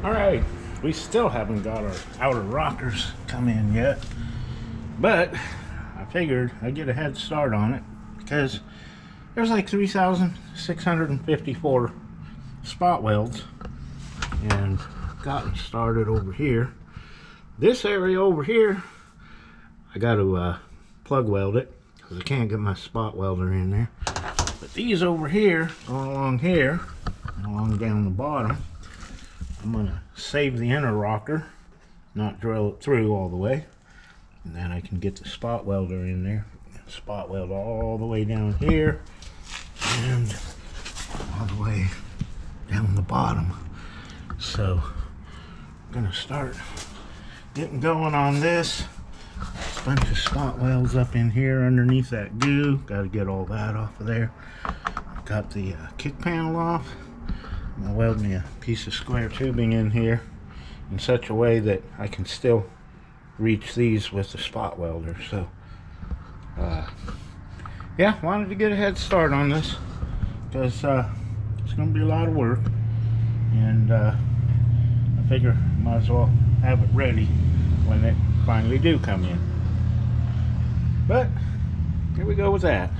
Alright, we still haven't got our outer rockers come in yet, but I figured I'd get a head start on it because there's like 3,654 spot welds and gotten started over here. This area over here, I got to plug weld it because I can't get my spot welder in there. But these over here, going along here, and along down the bottom, I'm going to save the inner rocker, not drill it through all the way, and then I can get the spot welder in there. Spot weld all the way down here and all the way down the bottom. So I'm going to start getting going on this. There's a bunch of spot welds up in here underneath that goo. Got to get all that off of there. I've got the kick panel off. I'm going to weld me a piece of square tubing in here in such a way that I can still reach these with the spot welder. So yeah, wanted to get a head start on this because it's going to be a lot of work, and I figure I might as well have it ready when they finally do come in. But here we go with that.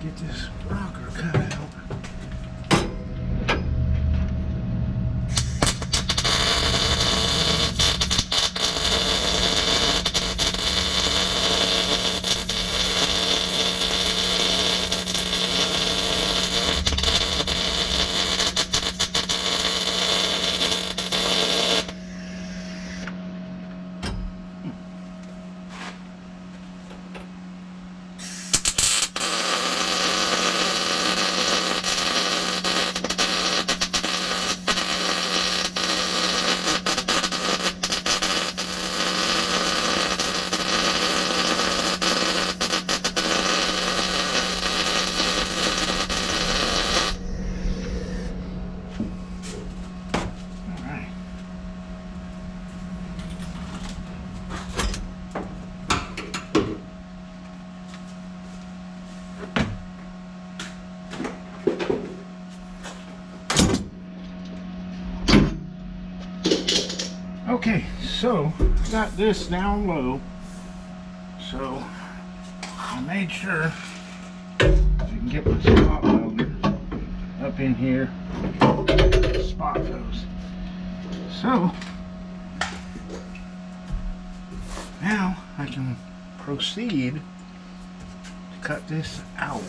Get this rocker cut out. Okay, so got this down low, so I made sure I can get my spot welder up in here, spot those. So now I can proceed to cut this out.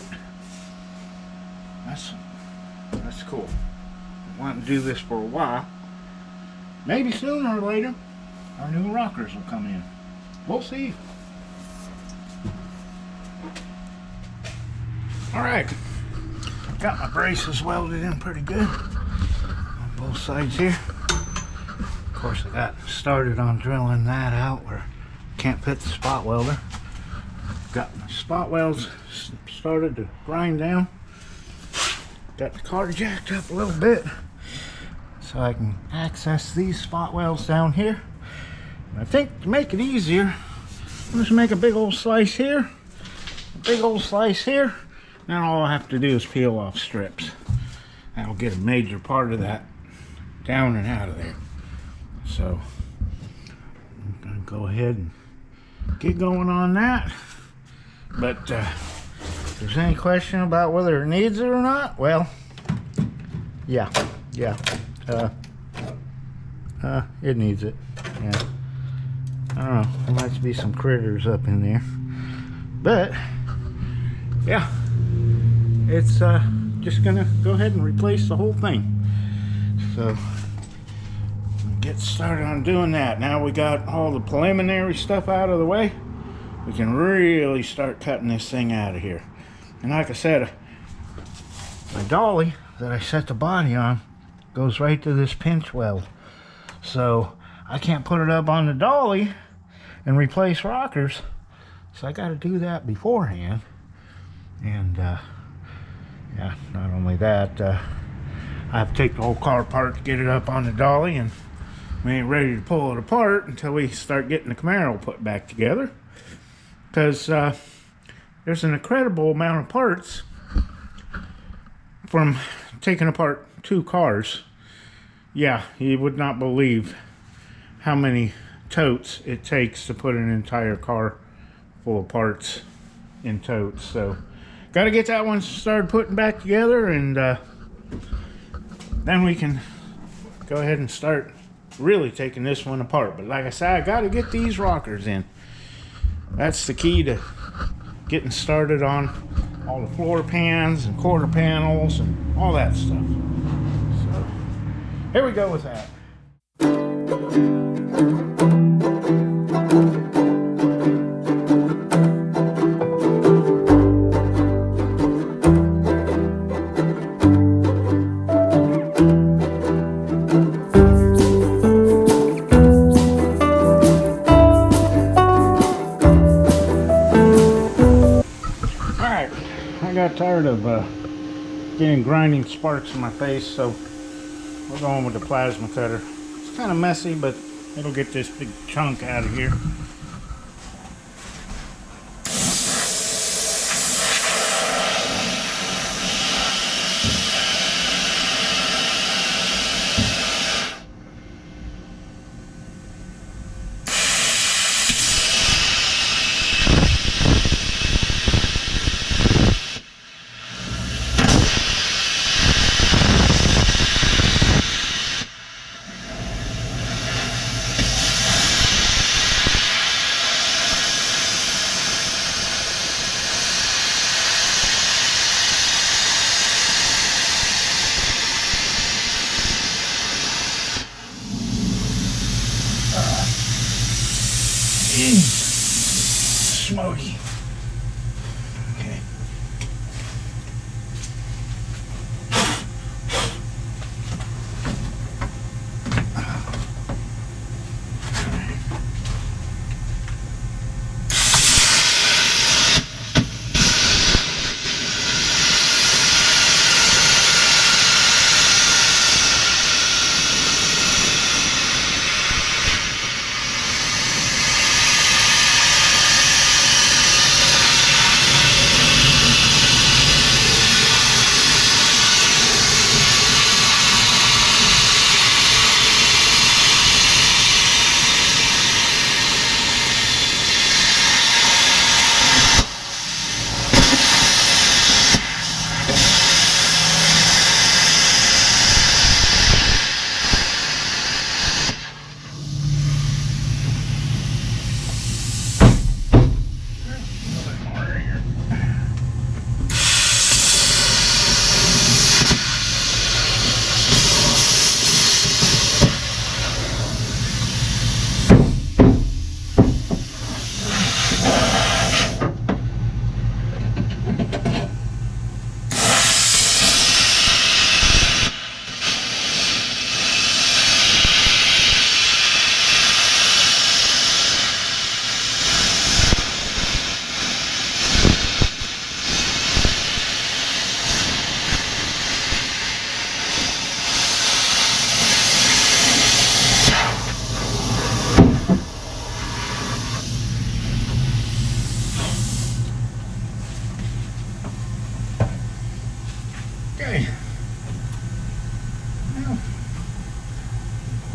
That's cool. I want to do this for a while. Maybe sooner or later, our new rockers will come in. We'll see. Alright, got my braces welded in pretty good on both sides here. Of course, I got started on drilling that out where I can't fit the spot welder. Got my spot welds started to grind down. Got the car jacked up a little bit so I can access these spot welds down here. And I think to make it easier, I'll just make a big old slice here, a big old slice here. Now all I have to do is peel off strips. That'll get a major part of that down and out of there. So I'm gonna go ahead and get going on that. But if there's any question about whether it needs it or not, well, yeah, it needs it. Yeah, I don't know, there might be some critters up in there, but yeah, it's just gonna go ahead and replace the whole thing. So get started on doing that. Now we got all the preliminary stuff out of the way, we can really start cutting this thing out of here. And like I said, my dolly that I set the body on goes right to this pinch weld, so I can't put it up on the dolly and replace rockers, so I got to do that beforehand. And yeah, not only that, I have to take the whole car apart to get it up on the dolly, and we ain't ready to pull it apart until we start getting the Camaro put back together, because there's an incredible amount of parts from taking apart two cars. Yeah, you would not believe how many totes it takes to put an entire car full of parts in totes. So got to get that one started putting back together, and then we can go ahead and start really taking this one apart. But like I said, I got to get these rockers in. That's the key to getting started on all the floor pans and quarter panels and all that stuff. So here we go with that. I got tired of getting grinding sparks in my face, so we're going with the plasma cutter. It's kind of messy, but it'll get this big chunk out of here.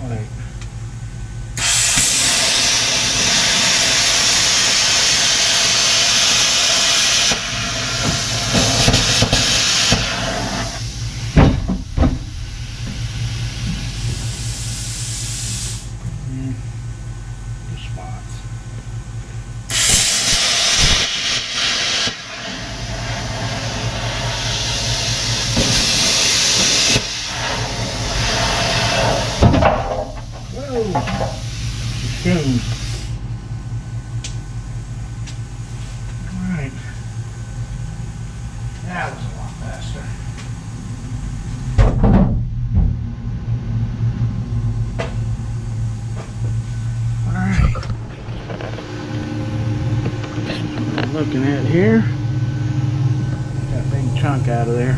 Right. The spots. Shoes. Alright. That was a lot faster. Alright. What I'm looking at here. Got a big chunk out of there.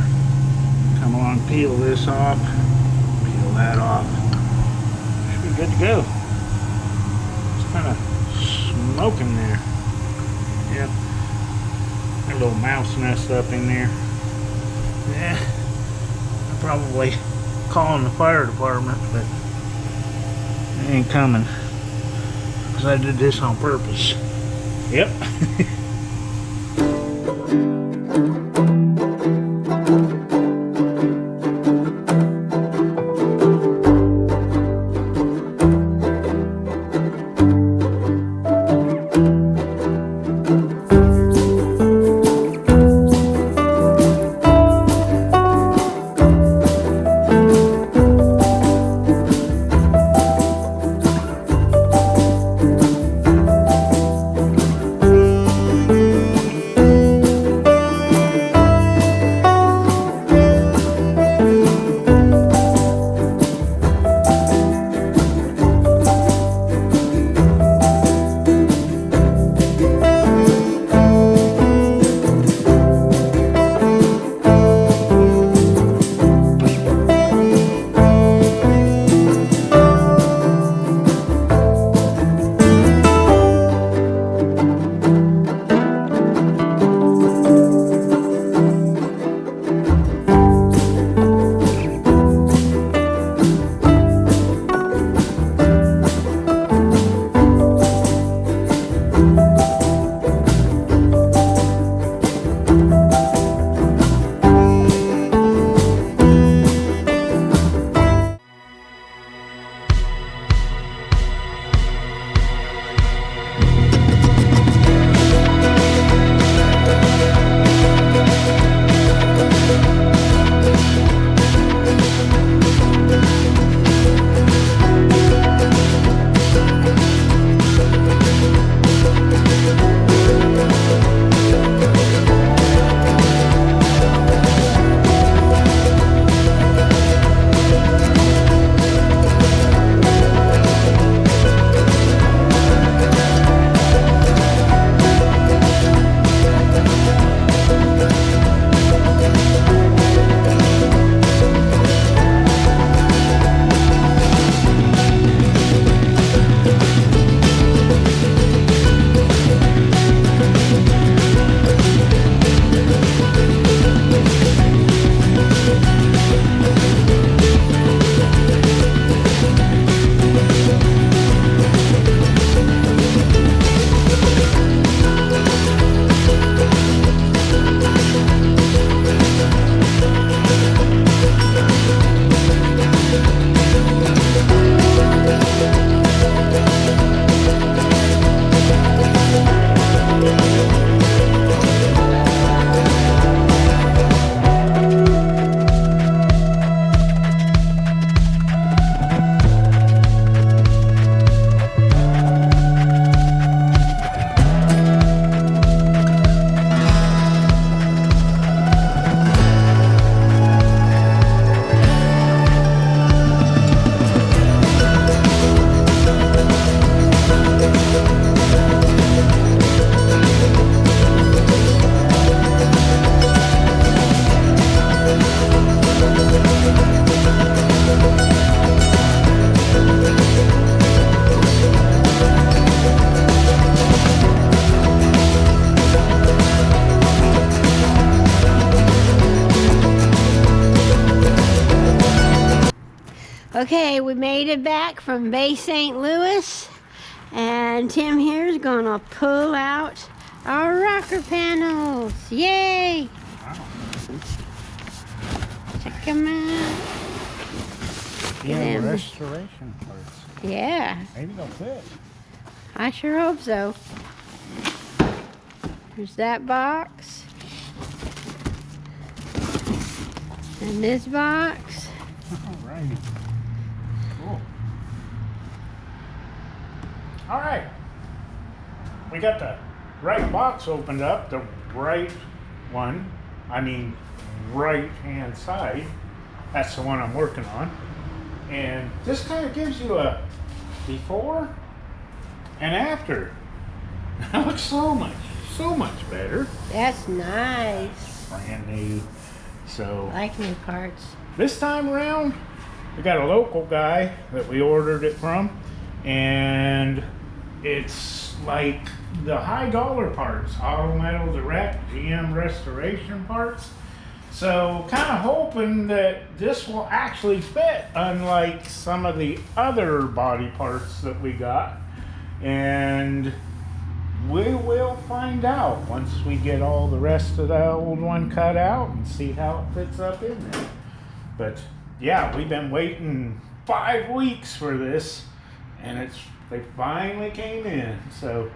Come along, peel this off. Peel that off. Should be good to go. Kind of smoking there. Yep. A little mouse nest up in there. Yeah. I'm probably calling the fire department, but they ain't coming. Because I did this on purpose. Yep. Okay, we made it back from Bay St. Louis, and Tim here is gonna pull out our rocker panels. Yay! Wow. Check them out. Yeah, restoration parts. Yeah, Maybe they'll fit. I sure hope so. There's that box. And this box. Alrighty. Cool. Alright. We got the right box opened up, the right one. I mean, right hand side. That's the one I'm working on. And this kind of gives you a before and after. That looks so much better. That's nice. Brand new. So I like new parts. this time around, we got a local guy that we ordered it from, and it's like the high dollar parts, Auto Metal Direct, GM restoration parts. So kind of hoping that this will actually fit, unlike some of the other body parts that we got. And we will find out once we get all the rest of the old one cut out and see how it fits up in there. But yeah, we've been waiting 5 weeks for this, and they finally came in. So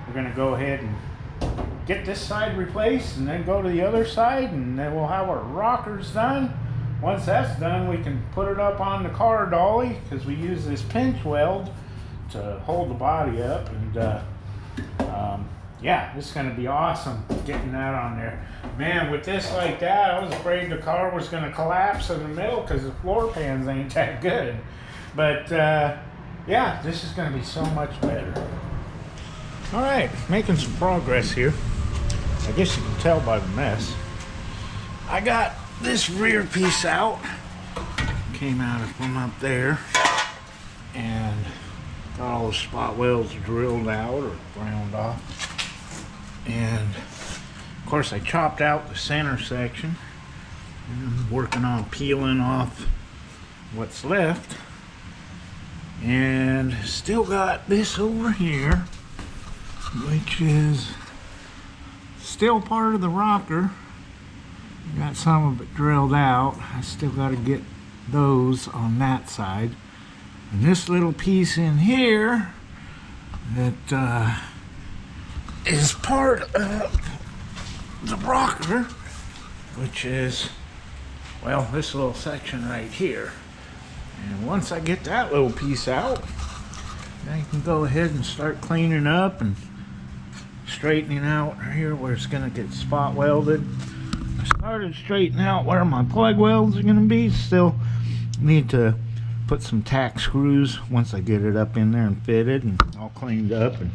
we're gonna go ahead and get this side replaced and then go to the other side, and then we'll have our rockers done. Once that's done, we can put it up on the car dolly, because we use this pinch weld to hold the body up. And yeah, this is going to be awesome getting that on there. Man, with this like that, I was afraid the car was going to collapse in the middle because the floor pans ain't that good. But yeah, this is going to be so much better. All right, making some progress here. I guess you can tell by the mess. I got this rear piece out. Came out from up there. And got all the spot welds drilled out or ground off. And of course I chopped out the center section. And I'm working on peeling off what's left. And still got this over here, which is still part of the rocker. Got some of it drilled out. I still got to get those on that side. And this little piece in here that is part of the rocker, which is, well, this little section right here. And once I get that little piece out, I can go ahead and start cleaning up and straightening out here where it's going to get spot welded. I started straightening out where my plug welds are going to be. Still need to put some tack screws once I get it up in there and fitted and all cleaned up, and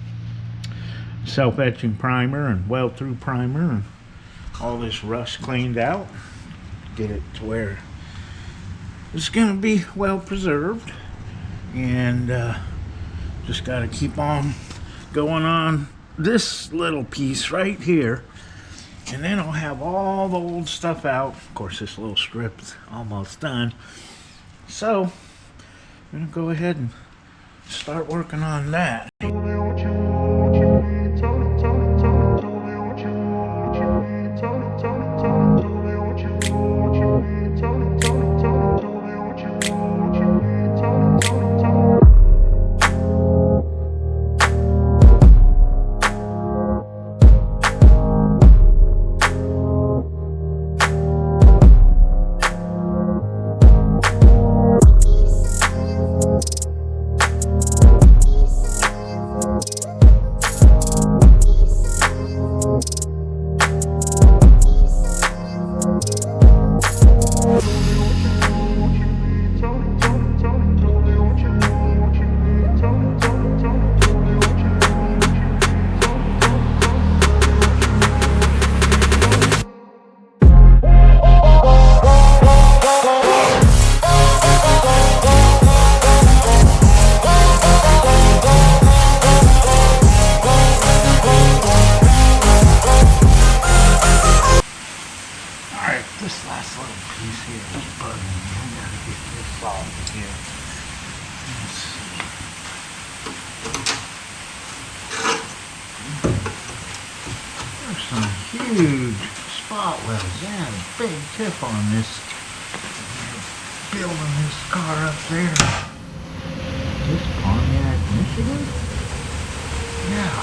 self-etching primer and weld through primer and all this rust cleaned out. Get it to where it's going to be well preserved, and just got to keep on going on this little piece right here, and then I'll have all the old stuff out. Of course, this little strip's almost done, so I'm going to go ahead and start working on that. huge spot welds. Yeah, big tip on this. Building this car up there. This Pontiac, Michigan? Yeah.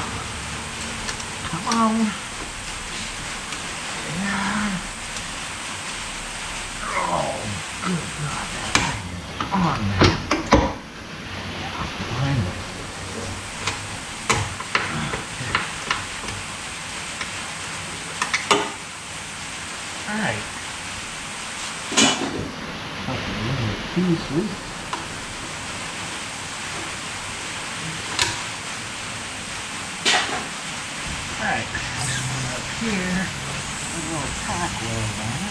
Come on. Yeah. Oh, good God, that thing is on there. Finally. Alright. Too sweet. Alright, this one up here, a little tack weld on it.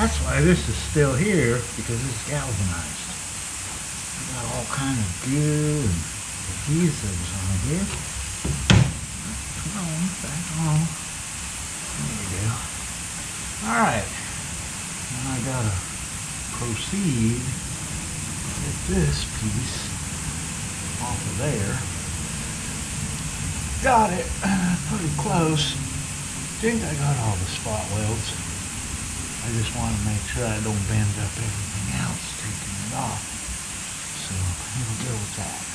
That's why this is still here, because it's galvanized. I got all kind of goo and adhesives on here. Come on, back on. There you go. Alright. Now I gotta proceed with this piece off of there. Got it. Pretty close. Think I got all the spot welds. I just want to make sure I don't bend up everything else taking it off. So here we go with that.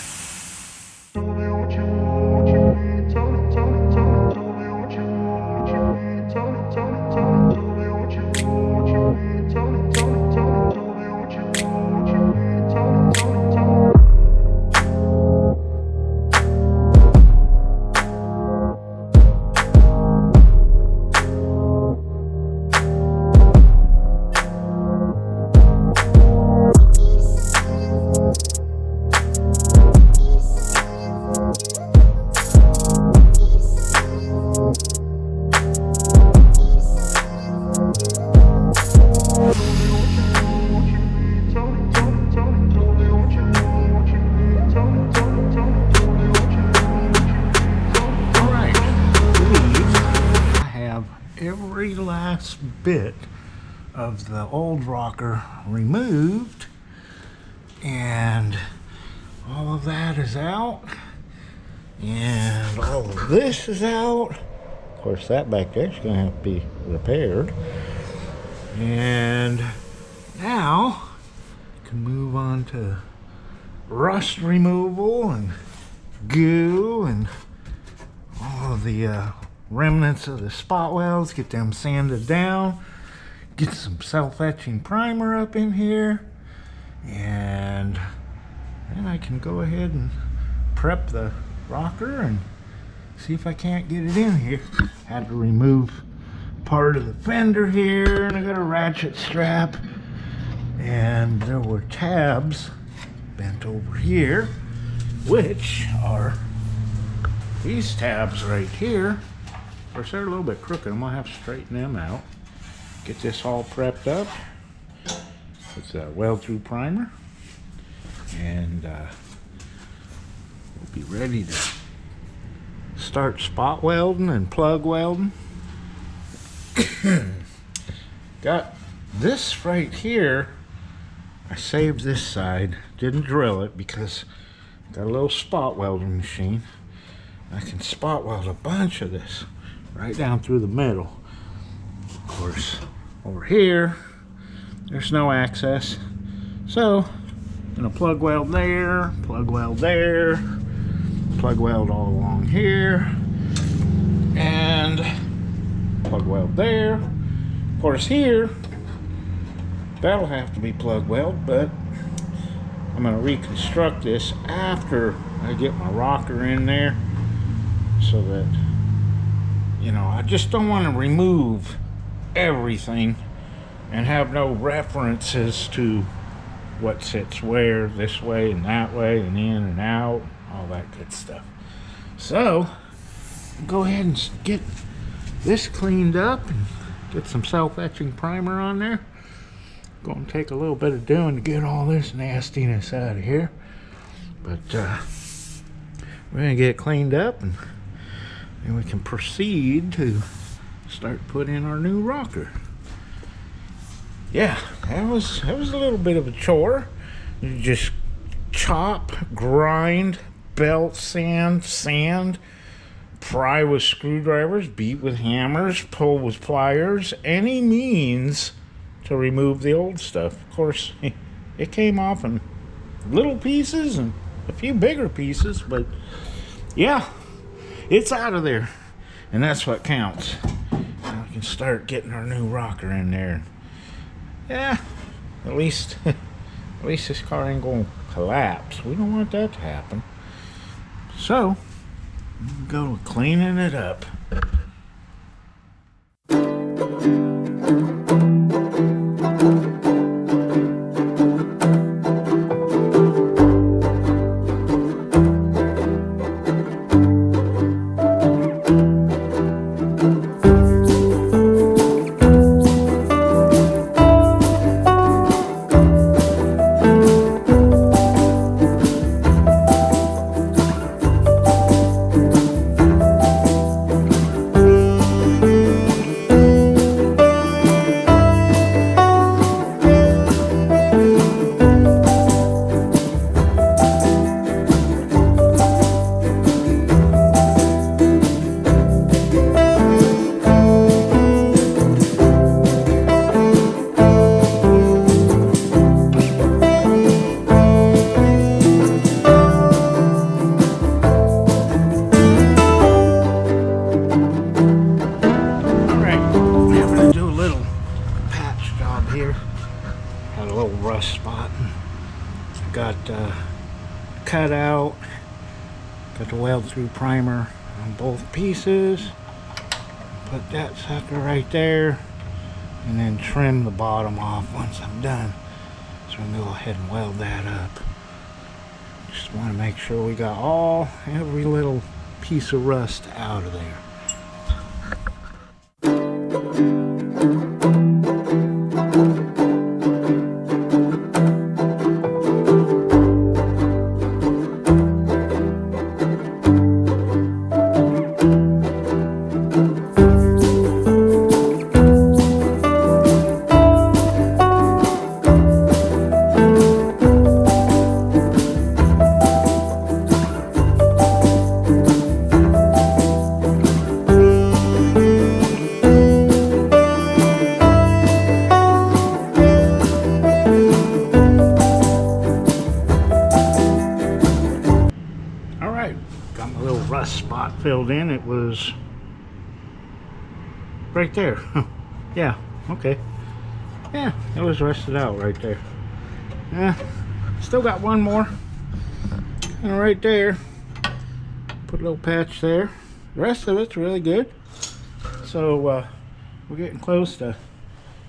Tell me what you need. Tell me what you need. Tell me what you need. Tell me what you need. Tell me what you need. Tell me. Every last bit of the old rocker removed, and all of that is out, and all of this is out. Of course, that back there is going to have to be repaired. And now I can move on to rust removal and goo and all of the remnants of the spot welds, get them sanded down, get some self-etching primer up in here, and then I can go ahead and prep the rocker and see if I can't get it in here. Had to remove part of the fender here, and I got a ratchet strap And there were tabs bent over here, which are these tabs right here. Of course, they're a little bit crooked. I'm gonna have to straighten them out. Get this all prepped up. It's a weld-through primer, and we'll be ready to start spot welding and plug welding. Got this right here. I saved this side, didn't drill it because I got a little spot welding machine. I can spot weld a bunch of this right down through the middle. Of course, over here, there's no access. So, I'm gonna plug weld there, plug weld there, plug weld all along here, and plug weld there. Of course, here, that'll have to be plug weld, but I'm gonna reconstruct this after I get my rocker in there, so that, you know, I just don't want to remove everything and have no references to what sits where, this way and that way, and in and out, all that good stuff. So, go ahead and get this cleaned up and get some self-etching primer on there. Going to take a little bit of doing to get all this nastiness out of here, but we're going to get it cleaned up, and then we can proceed to start putting in our new rocker. Yeah, that was a little bit of a chore. You just chop, grind, belt sand, pry with screwdrivers, beat with hammers, pull with pliers, any means to remove the old stuff. Of course, it came off in little pieces and a few bigger pieces, but yeah, it's out of there, and that's what counts. Now we can start getting our new rocker in there. Yeah, at least this car ain't gonna collapse. We don't want that to happen. So, go with cleaning it up. Cut out, got the weld-through primer on both pieces. Put that sucker right there, and then trim the bottom off once I'm done. So I'm gonna go ahead and weld that up. Just want to make sure we got every little piece of rust out of there. Filled in. It was right there. Yeah, okay. Yeah, it was rusted out right there. Yeah, still got one more. And right there. Put a little patch there. The rest of it's really good. So we're getting close to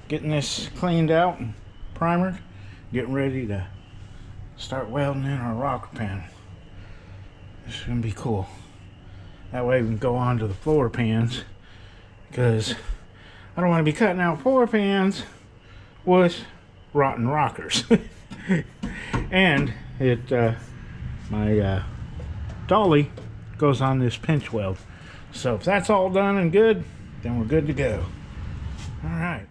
getting this cleaned out and primered. getting ready to start welding in our rocker panel. This is gonna be cool. That way we can go on to the floor pans, because I don't want to be cutting out floor pans with rotten rockers. And my dolly goes on this pinch weld. So if that's all done and good, then we're good to go. All right.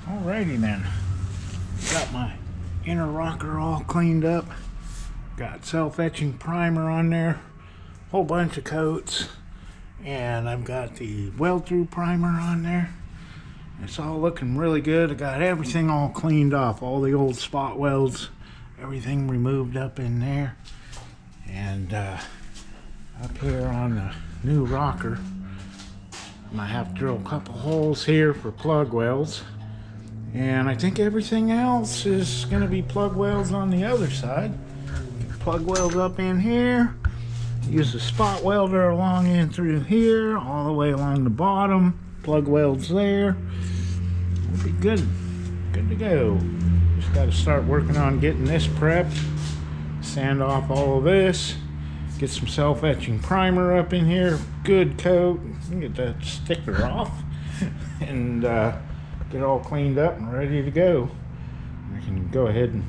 Alrighty then, got my inner rocker all cleaned up, got self-etching primer on there, whole bunch of coats, and I've got the weld through primer on there. It's all looking really good. I got everything all cleaned off, all the old spot welds, everything removed up in there. And up here on the new rocker, I might have to drill a couple holes here for plug welds. And I think everything else is going to be plug welds on the other side. Plug welds up in here. Use the spot welder along in through here, all the way along the bottom. Plug welds there. We'll be good to go. Just got to start working on getting this prepped. Sand off all of this. Get some self-etching primer up in here. Good coat. Get that sticker off. And get all cleaned up and ready to go. I can go ahead and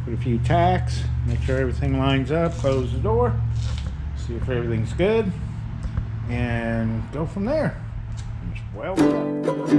put a few tacks, make sure everything lines up, close the door, see if everything's good, and go from there. Just weld it up.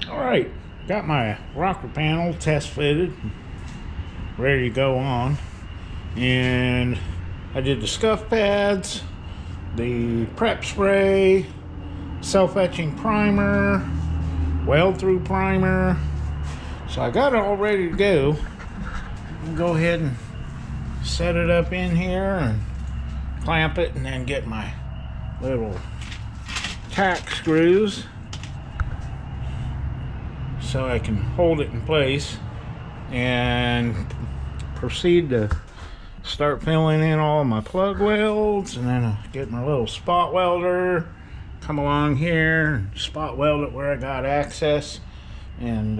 Alright, got my rocker panel test fitted, ready to go on, and I did the scuff pads, the prep spray, self-etching primer, weld through primer, so I got it all ready to go. I'll go ahead and set it up in here and clamp it, and then get my little tack screws so I can hold it in place, and proceed to start filling in all my plug welds. And then I'll get my little spot welder, come along here and spot weld it where I got access. And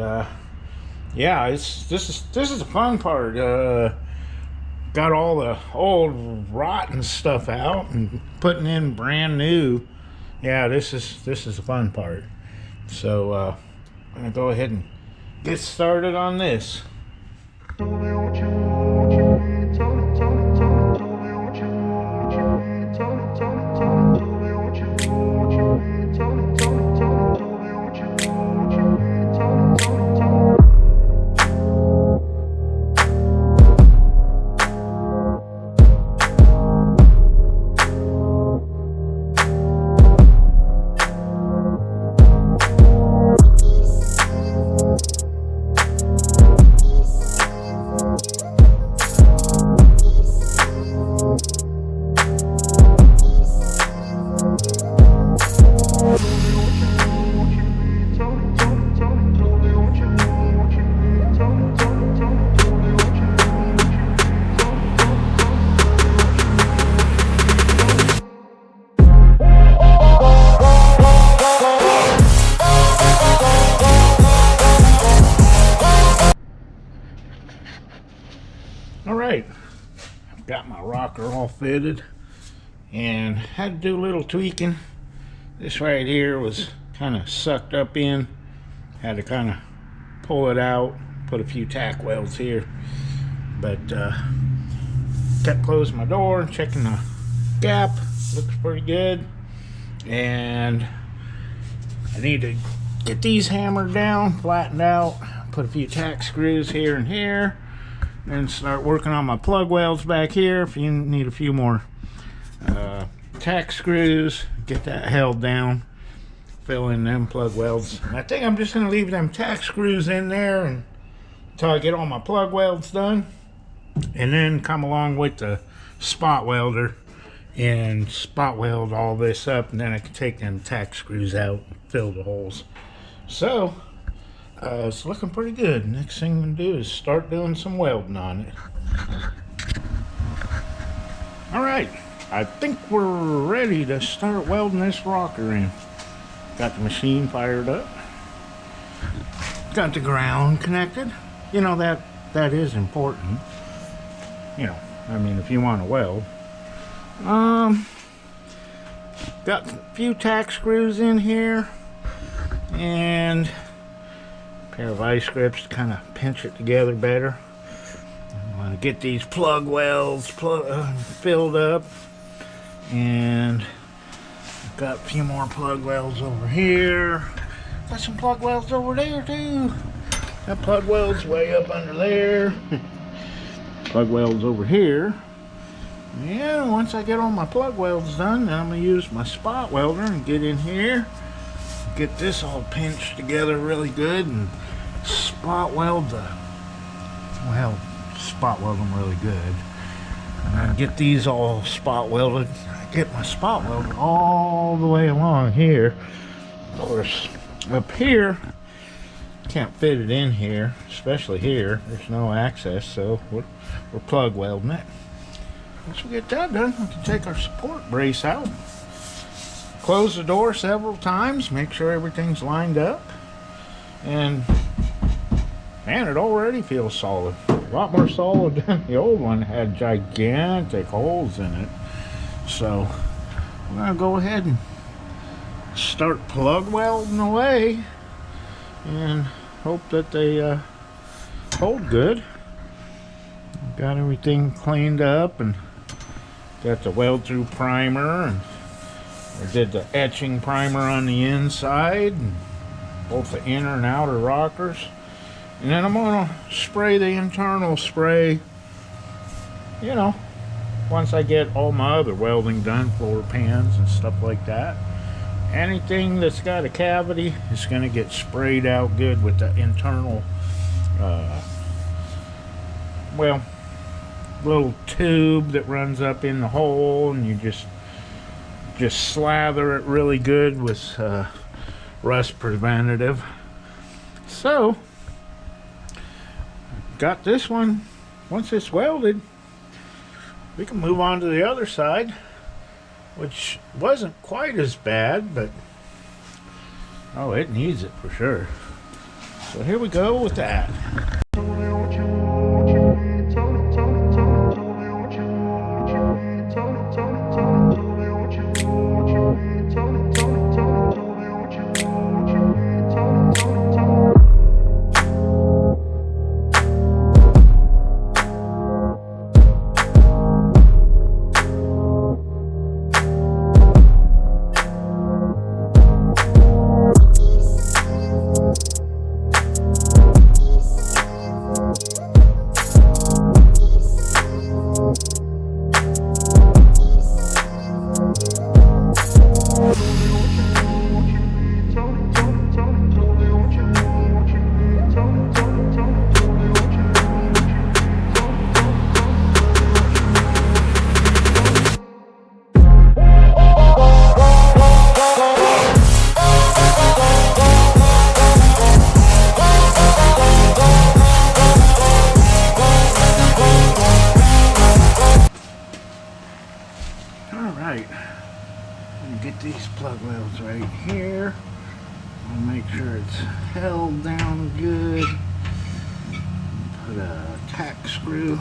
yeah, this is the fun part. Got all the old rotten stuff out and putting in brand new. Yeah, this is the fun part. So I'm gonna go ahead and get started on this. Alright, I've got my rocker all fitted, and had to do a little tweaking. This right here was kind of sucked up in. Had to kind of pull it out, put a few tack welds here. But kept closing my door, checking the gap. Looks pretty good. And I need to get these hammered down, flattened out, put a few tack screws here and here, and start working on my plug welds back here. If you need a few more tack screws, get that held down, fill in them plug welds. And I think I'm just going to leave them tack screws in there until I get all my plug welds done, and then come along with the spot welder and spot weld all this up, and then I can take them tack screws out and fill the holes. So it's looking pretty good. Next thing I'm gonna do is start doing some welding on it. All right, I think we're ready to start welding this rocker in. Got the machine fired up, got the ground connected. You know, that is important, you know, I mean, if you want to weld. Got a few tack screws in here and a pair of vice grips to kind of pinch it together better. I want to get these plug welds filled up, and I've got a few more plug welds over here. Got some plug welds over there too. That plug weld's way up under there. Plug welds over here. Yeah, once I get all my plug welds done, then I'm going to use my spot welder and get in here, get this all pinched together really good, and spot weld spot weld them really good. And then get these all spot welded. Get my spot welder all the way along here. Of course, up here, can't fit it in here, especially here. There's no access, so we're plug welding it. Once we get that done, we can take our support brace out, close the door several times, make sure everything's lined up, and man, it already feels solid. A lot more solid than the old one. It had gigantic holes in it. So we're gonna go ahead and start plug welding away and hope that they hold good. Got everything cleaned up and got the weld through primer, and I did the etching primer on the inside, and both the inner and outer rockers. And then I'm gonna spray the internal spray, you know, once I get all my other welding done, floor pans and stuff like that. Anything that's got a cavity is gonna get sprayed out good with the internal well, little tube that runs up in the hole, and you just slather it really good with rust preventative. So got this one. Once it's welded, we can move on to the other side, which wasn't quite as bad, but oh, it needs it for sure. So here we go with that. Get these plug welds right here. I'll make sure it's held down good. Put a tack screw.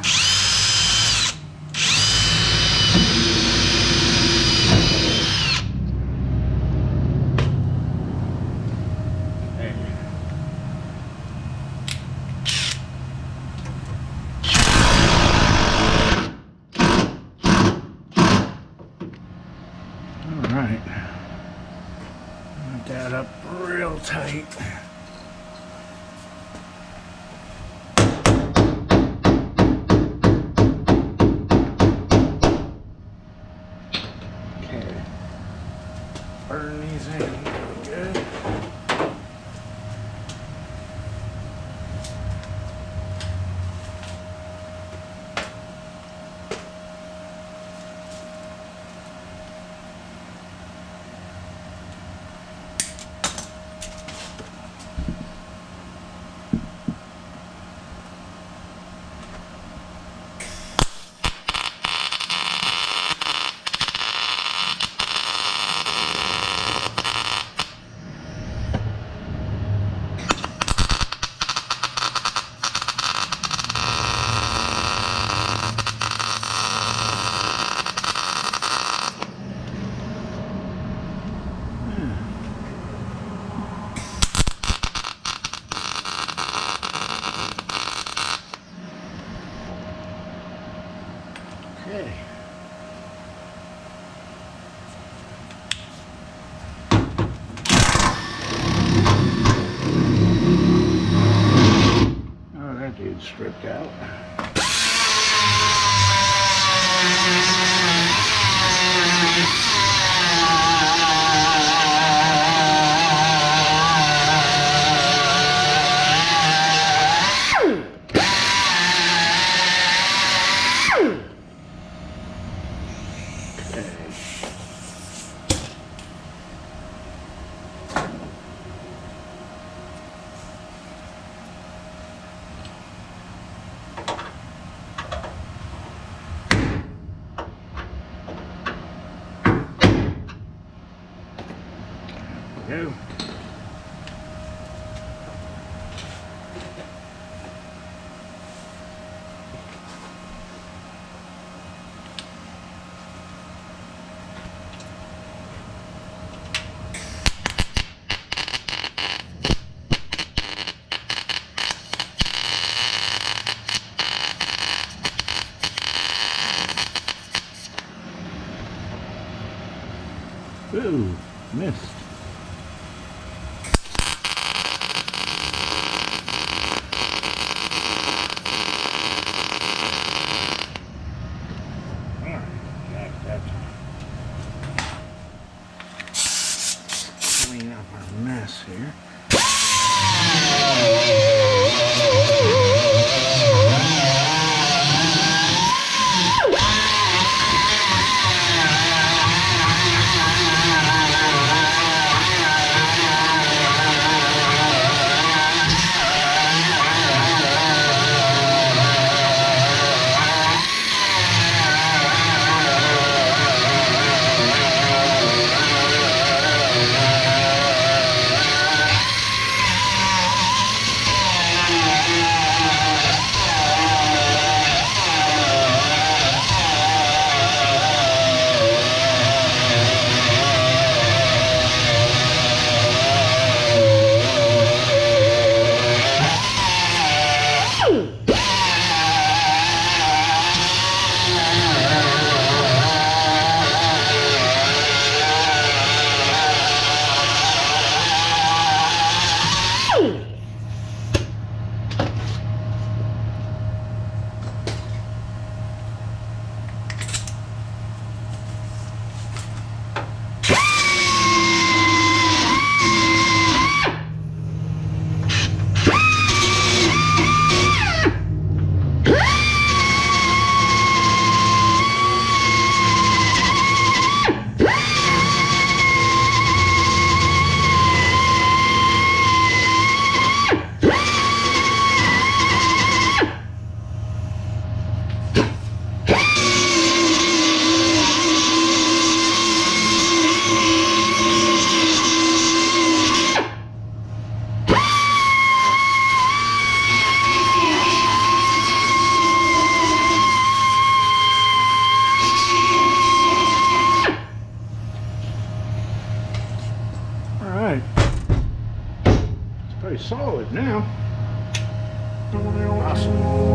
tight. Okay. Burn these in good. Okay. Oh, that dude's stripped out. Go. Ooh, missed. Clean up our mess here. Pretty solid now. Awesome.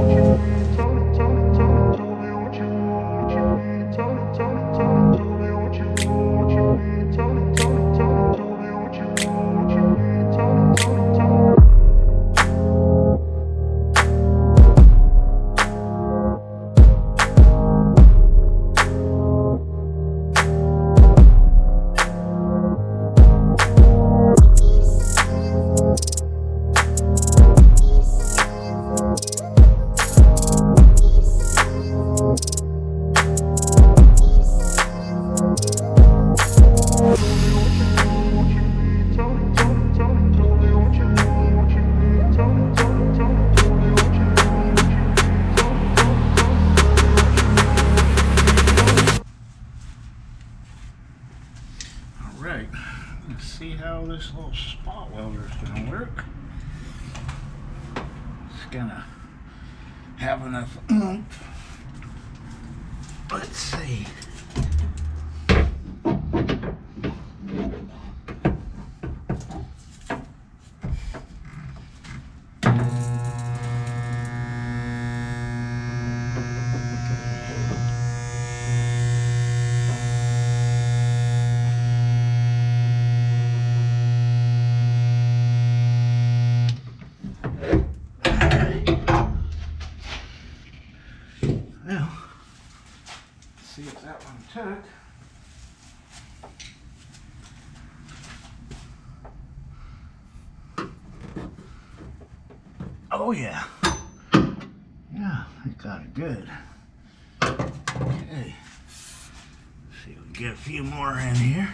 this little spot welder is going to work. It's going to have enough oomph. Let's see. Well, let's see if that one took. Oh yeah. Yeah, I got it good. Okay. Let's see if we can get a few more in here.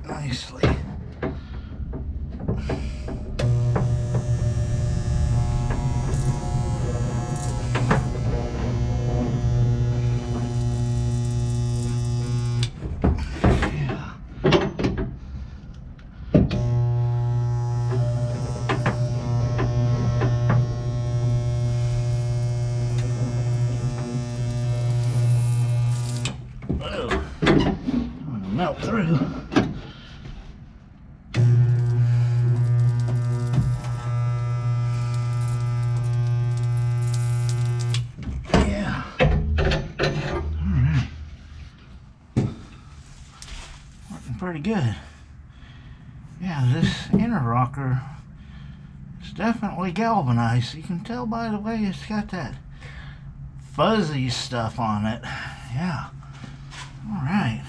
Nicely. Yeah. Oh, I'm gonna melt through. Pretty good. Yeah, this inner rocker is definitely galvanized. You can tell by the way it's got that fuzzy stuff on it. Yeah. All right.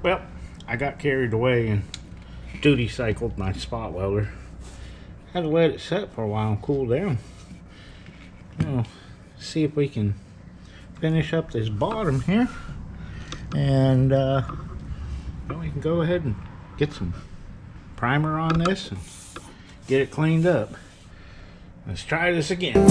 Well, I got carried away and duty cycled my spot welder. Had to let it set for a while and cool down. Well, see if we can finish up this bottom here, and we can go ahead and get some primer on this and get it cleaned up. Let's try this again.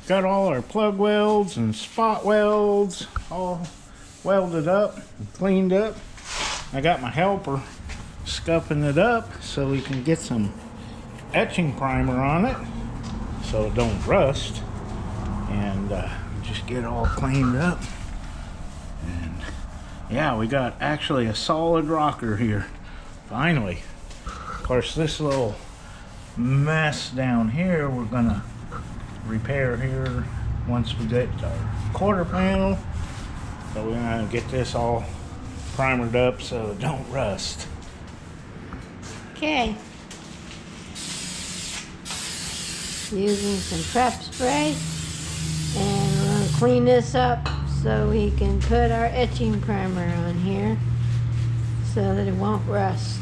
Got all our plug welds and spot welds all welded up and cleaned up. I got my helper scuffing it up so we can get some etching primer on it so it don't rust, and just get it all cleaned up. And yeah, we got actually a solid rocker here finally. Of course, this little mess down here we're gonna repair here once we get our quarter panel. So we're gonna get this all primered up so it don't rust. Okay. Using some prep spray, and we're gonna clean this up so we can put our etching primer on here so that it won't rust.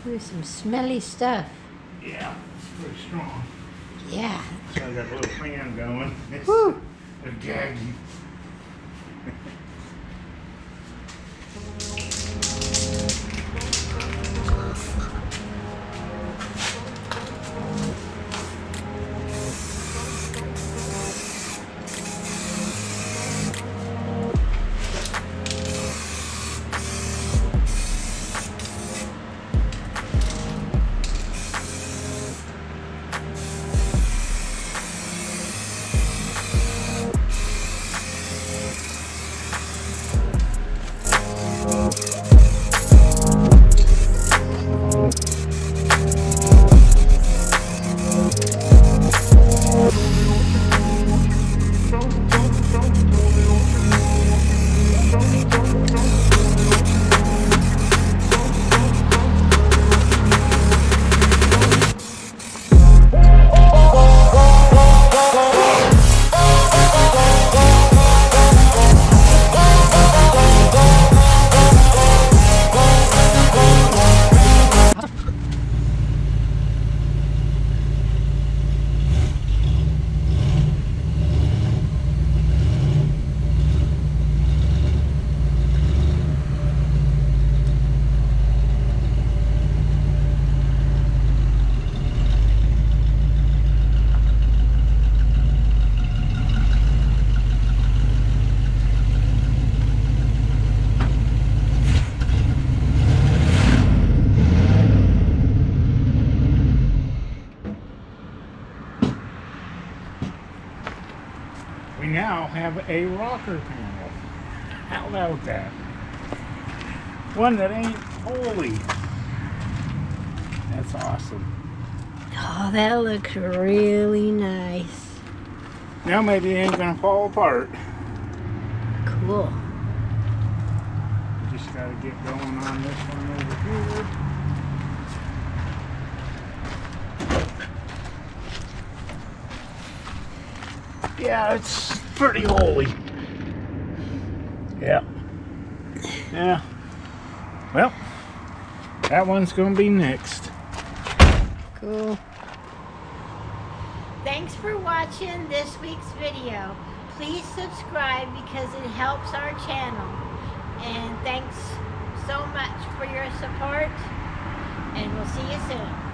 Ooh, some smelly stuff. Yeah, it's pretty strong. Yeah. So I got a little fan going. It's Woo. gaggy. We now have a rocker panel. How about that? One that ain't holy. That's awesome. Oh, that looks really nice. Now maybe it ain't gonna fall apart. Cool. Just gotta get going on this one over here. Yeah, it's pretty holy. Yeah. Yeah. Well, that one's gonna be next. Cool. Thanks for watching this week's video. Please subscribe because it helps our channel. And thanks so much for your support. And we'll see you soon.